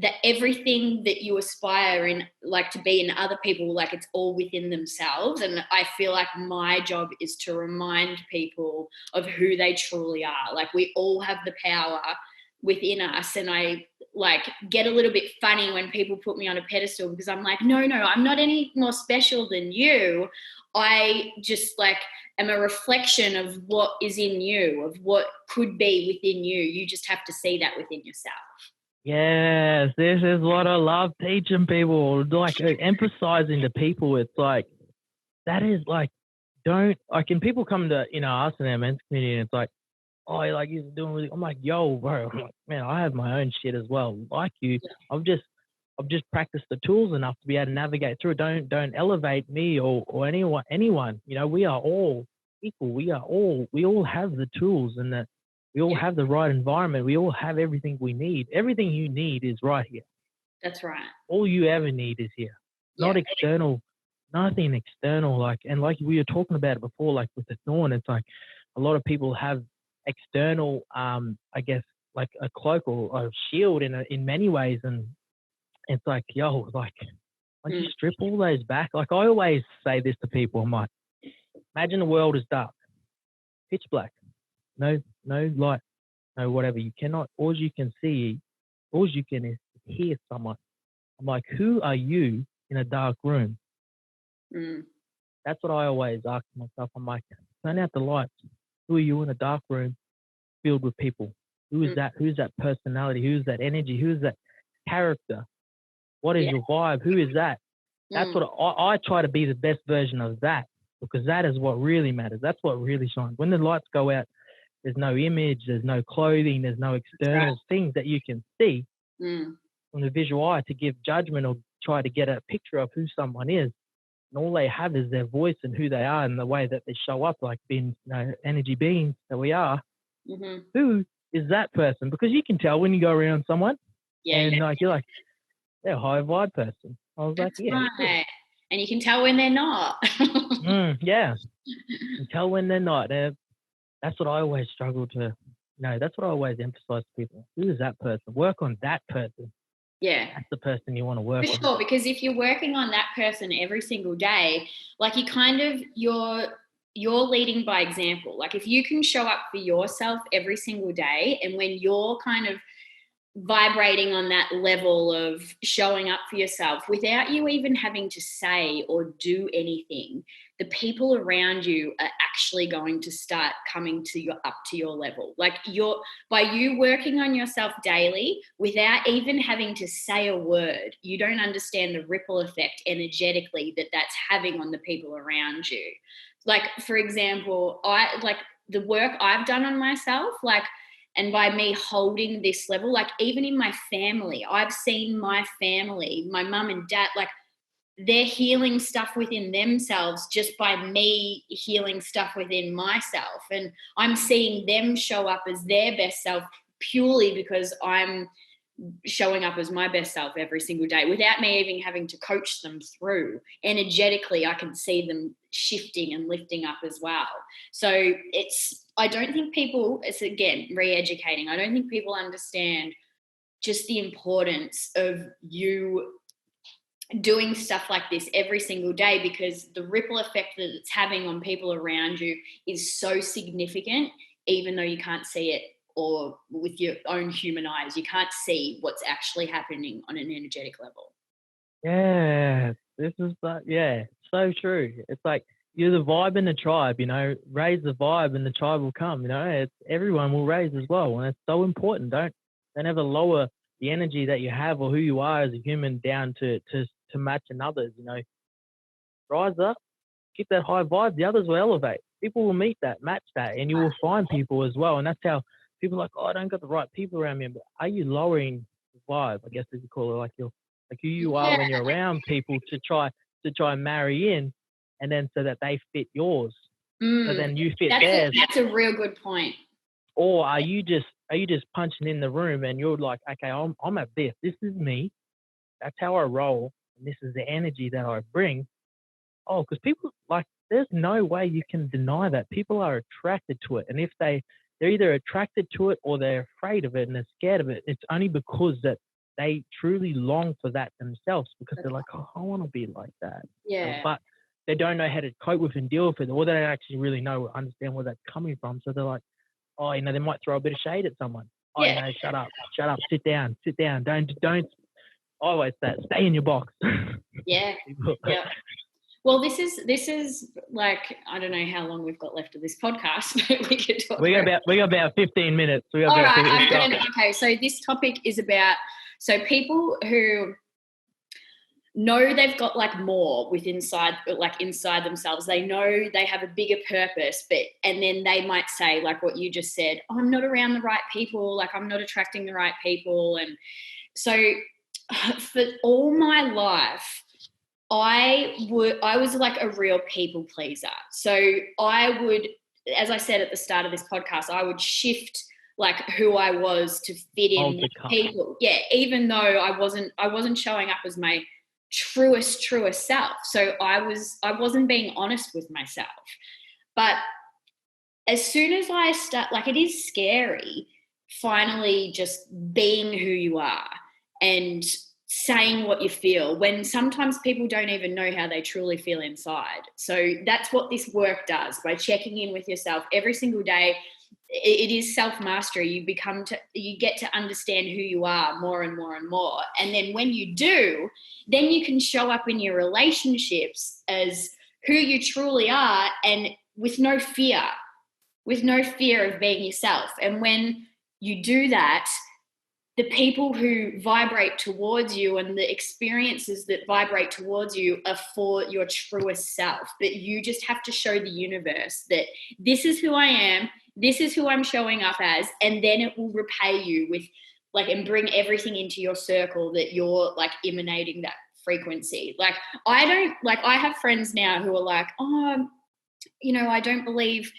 that everything that you aspire in, like, to be in other people, like, it's all within themselves. And I feel like my job is to remind people of who they truly are. Like we all have the power within us. And I like get a little bit funny when people put me on a pedestal, because I'm like, no, I'm not any more special than you. I just like am a reflection of what is in you, of what could be within you. You just have to see that within yourself. Yes, this is what I love teaching people, like emphasizing to people. It's like, that is like, don't, like, and people come to, us in our men's community and it's like, oh, like you're doing really, I'm like, yo, bro, I'm like, man, I have my own shit as well. Like you, I've just practiced the tools enough to be able to navigate through it. Don't elevate me or anyone. We are all equal. We all have the tools, and that We all Yeah. have the right environment. We all have everything we need. Everything you need is right here. That's right. All you ever need is here. Not Yeah. external, nothing external. Like, and like we were talking about it before, like with the thorn, it's like a lot of people have external, I guess, like a cloak or a shield in many ways. And it's like, yo, like, once you strip all those back, like I always say this to people, I'm like, imagine the world is dark, pitch black, no light, no whatever. You cannot, all you can see, all you can is hear someone. I'm like, who are you in a dark room? That's what I always ask myself. I'm like, turn out the lights. Who are you in a dark room filled with people? Who is that? Who's that personality? Who's that energy? Who's that character? What is your vibe? Who is that? That's what I try to be, the best version of that, because that is what really matters. That's what really shines. When the lights go out, there's no image, there's no clothing, there's no external things that you can see from the visual eye to give judgment or try to get a picture of who someone is. And all they have is their voice and who they are and the way that they show up, like being, energy beings that we are. Who is that person? Because you can tell when you go around someone, and like you're like, they're a high vibe person. I was That's like, yeah, right. And you can tell when they're not. yeah, you can tell when they're not. That's what I always struggle to. That's what I always emphasize to people. Who is that person? Work on that person. Yeah. That's the person you want to work on. For sure, because if you're working on that person every single day, like you're leading by example. Like if you can show up for yourself every single day, and when you're kind of vibrating on that level of showing up for yourself without you even having to say or do anything, the people around you are actually going to start coming to up to your level. Like by you working on yourself daily without even having to say a word, you don't understand the ripple effect energetically that's having on the people around you. Like, for example, the work I've done on myself, and by me holding this level, like even in my family, I've seen my family, my mum and dad, like they're healing stuff within themselves just by me healing stuff within myself. And I'm seeing them show up as their best self purely because I'm showing up as my best self every single day without me even having to coach them through. Energetically, I can see them shifting and lifting up as well. So I don't think people, it's again, re-educating. I don't think people understand just the importance of you doing stuff like this every single day, because the ripple effect that it's having on people around you is so significant, even though you can't see it, or with your own human eyes, you can't see what's actually happening on an energetic level. Yeah, this is so true. It's like you're the vibe in the tribe, raise the vibe and the tribe will come, it's everyone will raise as well. And it's so important. Don't ever lower the energy that you have or who you are as a human down to match another's, rise up, keep that high vibe, the others will elevate. People will meet that, match that, and you will find people as well. And that's how people are like, oh, I don't got the right people around me. But are you lowering the vibe, I guess as you call it, like who you are when you're around people to try and marry in, and then so that they fit yours. So then you fit theirs. That's a real good point. Or are you just punching in the room and you're like, okay, I'm at this. This is me. That's how I roll. And this is the energy that I bring. Oh, because people, like, there's no way you can deny that. People are attracted to it. And if they're either attracted to it or they're afraid of it and they're scared of it, it's only because that they truly long for that themselves, because they're like, oh, I want to be like that. Yeah. But they don't know how to cope with and deal with it, or they don't actually really know or understand where that's coming from. So they're like, oh, they might throw a bit of shade at someone. Oh, shut up, sit down. Don't. I always say, stay in your box. Yeah. Yeah. Well, this is like, I don't know how long we've got left of this podcast, but we could talk. We got about 15 minutes. All right. Okay. So this topic is about, people who know they've got like more inside themselves. They know they have a bigger purpose, and then they might say, like what you just said, oh, I'm not around the right people. Like I'm not attracting the right people. And so for all my life, I was like a real people pleaser. So I would, as I said at the start of this podcast, I would shift like who I was to fit in with cup. people. Yeah, even though I wasn't showing up as my truest self. So I wasn't being honest with myself. But as soon as I start, like, it is scary finally just being who you are and saying what you feel when sometimes people don't even know how they truly feel inside. So that's what this work does, by checking in with yourself every single day. It is self-mastery. You get to understand who you are more and more and more. And then when you do, then you can show up in your relationships as who you truly are, and with no fear of being yourself. And when you do that, the people who vibrate towards you and the experiences that vibrate towards you are for your truest self. But you just have to show the universe that this is who I am, this is who I'm showing up as, and then it will repay you with, like, and bring everything into your circle that you're, like, emanating that frequency. Like, I have friends now who are like, oh, I don't believe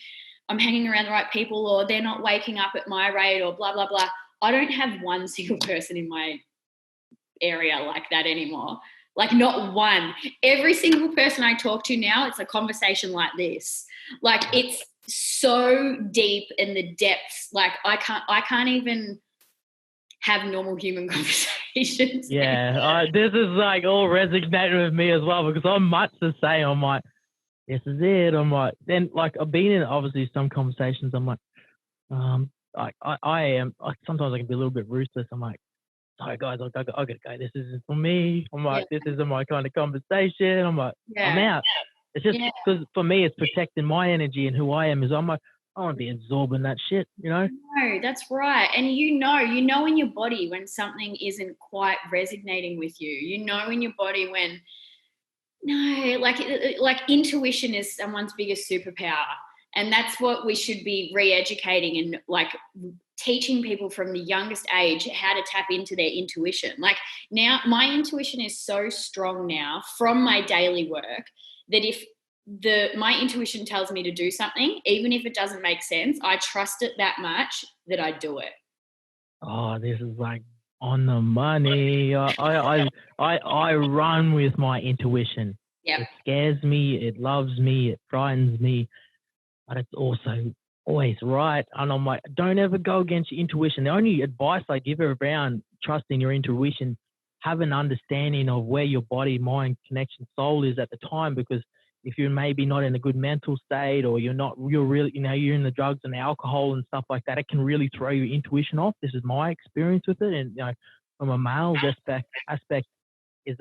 I'm hanging around the right people, or they're not waking up at my rate, or blah, blah, blah. I don't have one single person in my area like that anymore. Like, not one. Every single person I talk to now, it's a conversation like this. Like, it's so deep in the depths. Like, I can't even have normal human conversations. Yeah, this is like all resonating with me as well, because I'm much the same. I'm like, this is it. I'm like, then, like, I've been in obviously some conversations. I'm like, I am. Sometimes I can be a little bit ruthless. I'm like, sorry guys, I gotta go. This isn't for me. I'm like, this isn't my kind of conversation. I'm like, I'm out. It's just because for me, it's protecting my energy and who I am. Is I'm like, I want to be absorbing that shit, No, that's right. And you know in your body when something isn't quite resonating with you. You know in your body when, no, like intuition is someone's biggest superpower. And that's what we should be re-educating and, like, teaching people from the youngest age how to tap into their intuition. Like, now my intuition is so strong now from my daily work that if my intuition tells me to do something, even if it doesn't make sense, I trust it that much that I do it. Oh, this is like on the money. I run with my intuition. Yeah. It scares me. It loves me. It frightens me. But it's also always right. And I'm like, don't ever go against your intuition. The only advice I give around trusting your intuition, have an understanding of where your body, mind, connection, soul is at the time. Because if you're maybe not in a good mental state, or you're really, you're in the drugs and alcohol and stuff like that, it can really throw your intuition off. This is my experience with it. And, from a male aspect is,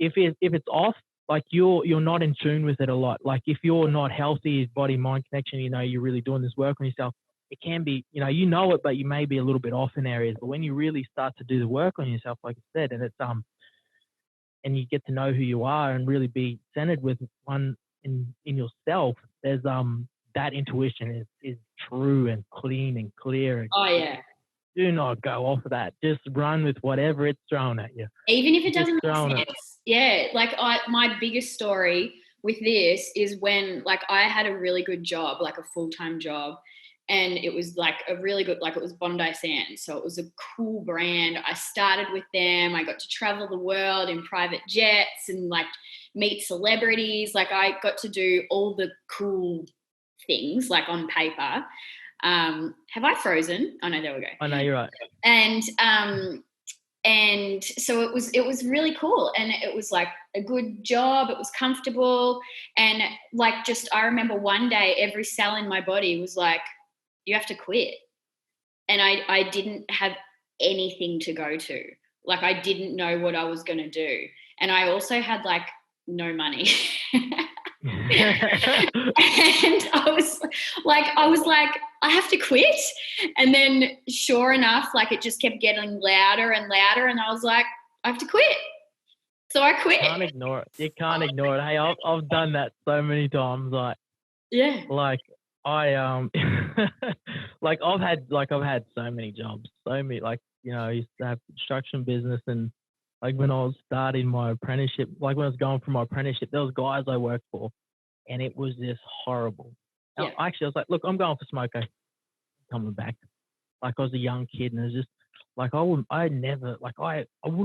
if it's off, like you're not in tune with it a lot. Like, if you're not healthy, body mind connection, you're really doing this work on yourself. It can be, it, but you may be a little bit off in areas. But when you really start to do the work on yourself, like I said, and it's and you get to know who you are and really be centered with one in yourself, there's that intuition is true and clean and clear. Oh yeah. Do not go off of that. Just run with whatever it's thrown at you. Even if it doesn't make sense. Yeah. Like, my biggest story with this is when, like, I had a really good job, like a full-time job. And it was like a really good, like, it was Bondi Sands. So it was a cool brand. I started with them. I got to travel the world in private jets and, like, meet celebrities. Like, I got to do all the cool things, like, on paper. Have I frozen? Oh no, there we go. Oh no, you're right. And so it was really cool, and it was like a good job. It was comfortable, and, like, just, I remember one day every cell in my body was like, you have to quit. And I didn't have anything to go to. Like, I didn't know what I was going to do. And I also had, like, no money. And I was like, I have to quit. And then sure enough, like, it just kept getting louder and louder. And I was like, I have to quit. So I quit. You can't ignore it. You can't ignore it. Hey, I've done that so many times. Like, yeah. Like, I like I've had so many jobs, so many, like, I used to have construction business, and, like, when I was starting my apprenticeship, like when I was going for my apprenticeship, there was guys I worked for, and it was just horrible. Yeah. Actually, I was like, look, I'm going for smoke. I'm coming back. like I was a young kid, and it's just like I would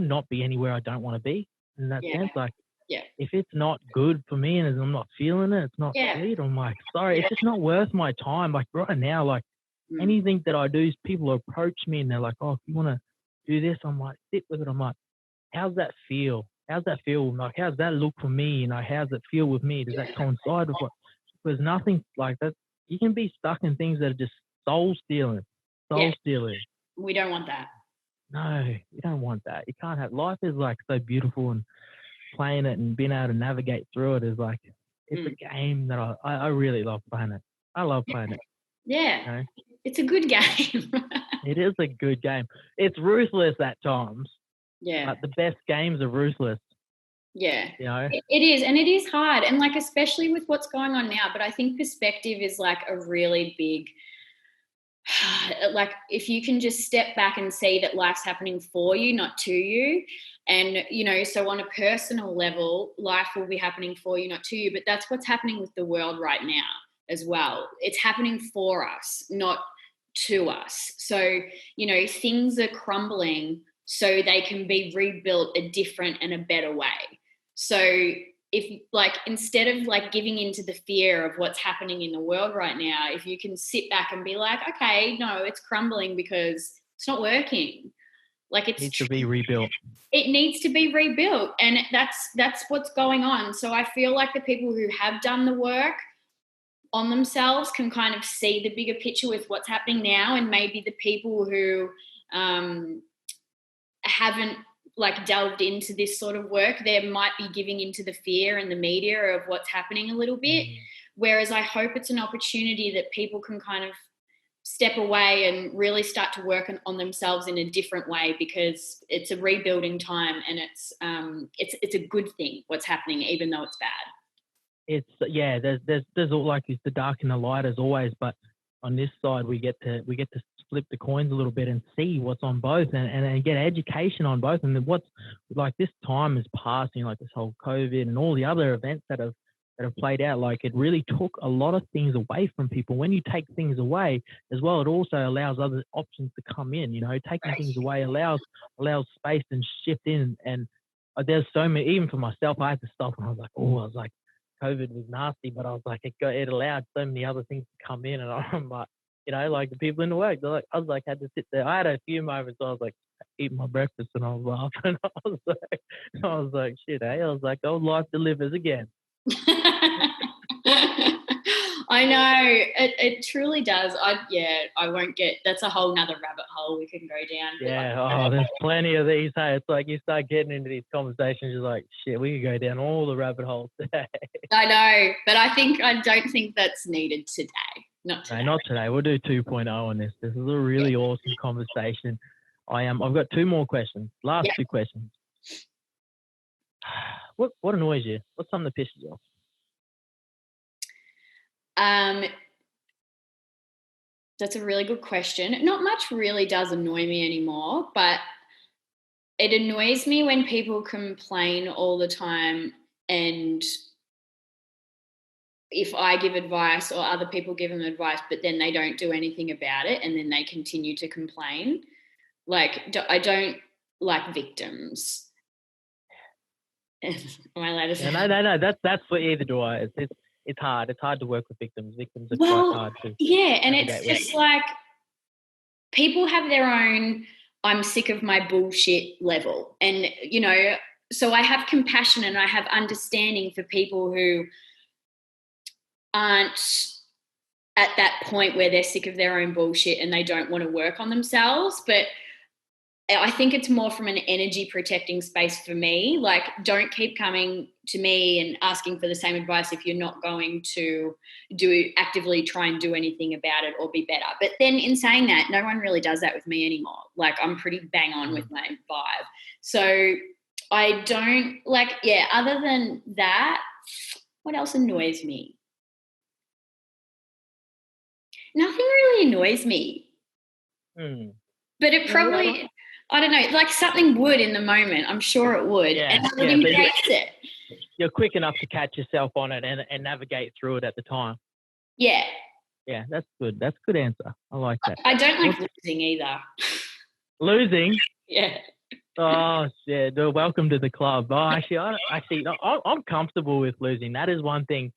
not be anywhere I don't want to be in that Yeah. sense. Like, Yeah. if it's not good for me and I'm not feeling it, it's not Yeah. sweet. I'm like, sorry, it's just not worth my time. Like right now, like anything that I do, is people approach me and they're like, oh, if you want to do this, I'm like, sit with it. I'm like, how's that feel? How's that feel? Like, how's that look for me? You know, how's it feel with me? Does that coincide with what? There's nothing like that. You can be stuck in things that are just soul stealing. We don't want that. No, you don't want that. You can't have, life is like so beautiful, and playing it and being able to navigate through it is like, it's a game that I really love playing it. I love playing it. Yeah. You know? It's a good game. It is a good game. It's ruthless at times. Yeah. But the best games are ruthless. Yeah. You know? It is. And it is hard. And like, especially with what's going on now, but I think perspective is like a really big, like if you can just step back and see that life's happening for you, not to you. And, you know, so on a personal level, life will be happening for you, not to you. But that's what's happening with the world right now as well. It's happening for us, not to us. So, you know, things are crumbling so they can be rebuilt a different and a better way. So if like, instead of like giving into the fear of what's happening in the world right now, if you can sit back and be like, okay, no, it's crumbling because it's not working. Like it needs to be rebuilt. It needs to be rebuilt. And that's what's going on. So I feel like the people who have done the work on themselves can kind of see the bigger picture with what's happening now. And maybe the people who haven't like delved into this sort of work, they might be giving into the fear and the media of what's happening a little bit. Whereas I hope it's an opportunity that people can kind of step away and really start to work on themselves in a different way, because it's a rebuilding time, and it's a good thing what's happening, even though it's bad. There's all, like, it's the dark and the light as always, but on this side we get to flip the coins a little bit and see what's on both, and get education on both. And then what's like, this time is passing, like this whole COVID and all the other events that have played out, like it really took a lot of things away from people. When you take things away as well, it also allows other options to come in. You know, taking things away allows space and shift in. And there's so many, even for myself, I had to stop, and I was like, COVID was nasty, but I was like, it allowed so many other things to come in. And I'm like, you know, like the people in the work, they're like, I was like, had to sit there. I had a few moments where I was like, eating my breakfast, and I was laughing. I was like, shit, eh? I was like, oh, life delivers again. I know, it truly does. I won't get, that's a whole nother rabbit hole we can go down. Yeah, there's plenty of these. Hey, it's like you start getting into these conversations, you're like, shit, we could go down all the rabbit holes today. I know, but I don't think that's needed today. Not today. No, not today. We'll do 2.0 on this. This is a really awesome conversation. I've got two more questions. Last two questions. What annoys you? What's something that pisses you off? That's a really good question. Not much really does annoy me anymore, but it annoys me when people complain all the time, and if I give advice or other people give them advice, but then they don't do anything about it, and then they continue to complain. Like, I don't like victims. Am I allowed to say? No. That's for either do I. It's hard. It's hard to work with victims. Victims are quite hard to. Yeah, and it's just like, people have their own I'm sick of my bullshit level. And, you know, so I have compassion and I have understanding for people who aren't at that point where they're sick of their own bullshit and they don't want to work on themselves. But I think it's more from an energy protecting space for me. Like, don't keep coming to me and asking for the same advice if you're not going to actively try and do anything about it or be better. But then in saying that, no one really does that with me anymore. Like, I'm pretty bang on with my vibe. So I don't other than that, what else annoys me? Nothing really annoys me. But it probably, I don't know, like something would in the moment. I'm sure it would. And I would embrace it. You're quick enough to catch yourself on it and navigate through it at the time. Yeah. Yeah, that's good. That's a good answer. I like that. I don't like losing either. Losing? Yeah. Oh shit! Welcome to the club. Oh, I'm comfortable with losing. That is one thing.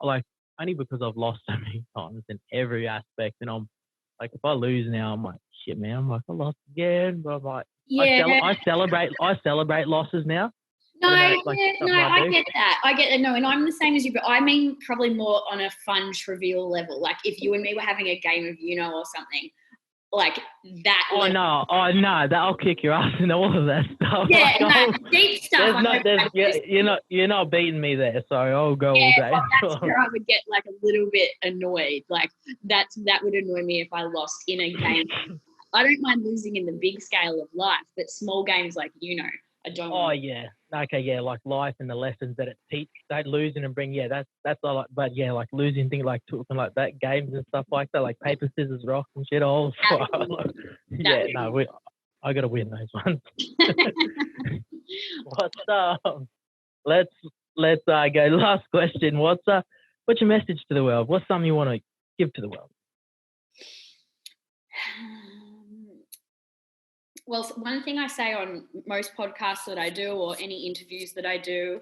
Like only because I've lost so many times in every aspect, and I'm like, if I lose now, I'm like, shit, man. I'm like, I lost again. But I'm like, Yeah. I celebrate losses now. No, I get that. I get it. No, and I'm the same as you, but I mean probably more on a fun, trivial level. Like if you and me were having a game of or something, like that. Oh no, that'll kick your ass and all of that stuff. Yeah, like, deep stuff. You're not beating me there, so I'll go all day. That's where I would get like a little bit annoyed. Like that would annoy me if I lost in a game. I don't mind losing in the big scale of life, but small games like I don't. Oh yeah, okay, yeah, like life and the lessons that it teach. That losing and bring, that's all. Like, but yeah, like losing things like talking like that, games and stuff like that, like paper, scissors, rock and shit. All I gotta win those ones. What's let's go. Last question. What's your message to the world? What's something you want to give to the world? Well, one thing I say on most podcasts that I do or any interviews that I do,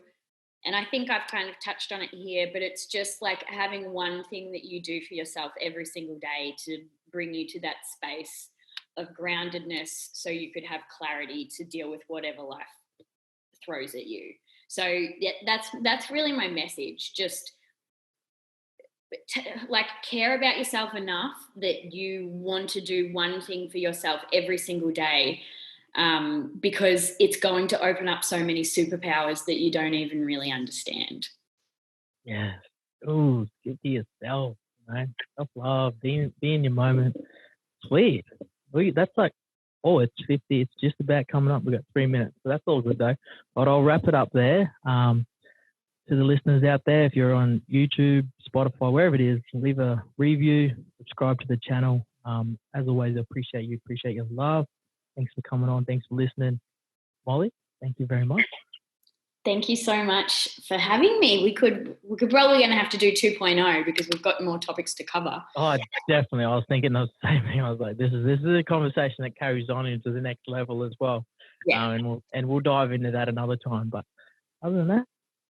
and I think I've kind of touched on it here, but it's just like having one thing that you do for yourself every single day to bring you to that space of groundedness so you could have clarity to deal with whatever life throws at you. So yeah, that's really my message. Just like care about yourself enough that you want to do one thing for yourself every single day, because it's going to open up so many superpowers that you don't even really understand. Yeah. Ooh, give to yourself, man. Self-love, be in your moment. Sweet. That's like, it's 50. It's just about coming up. We've got 3 minutes. So that's all good though. But I'll wrap it up there. To the listeners out there, if you're on YouTube, Spotify, wherever it is, leave a review, subscribe to the channel. As always, I appreciate your love. Thanks for coming on. Thanks for listening. Molly, thank you very much. Thank you so much for having me. We could probably going to have to do 2.0 because we've got more topics to cover. Oh, definitely. I was thinking the same thing. I was like, this is a conversation that carries on into the next level as well. Yeah. And we'll dive into that another time. But other than that,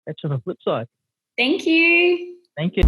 catch you on the flip side. Thank you. Thank you.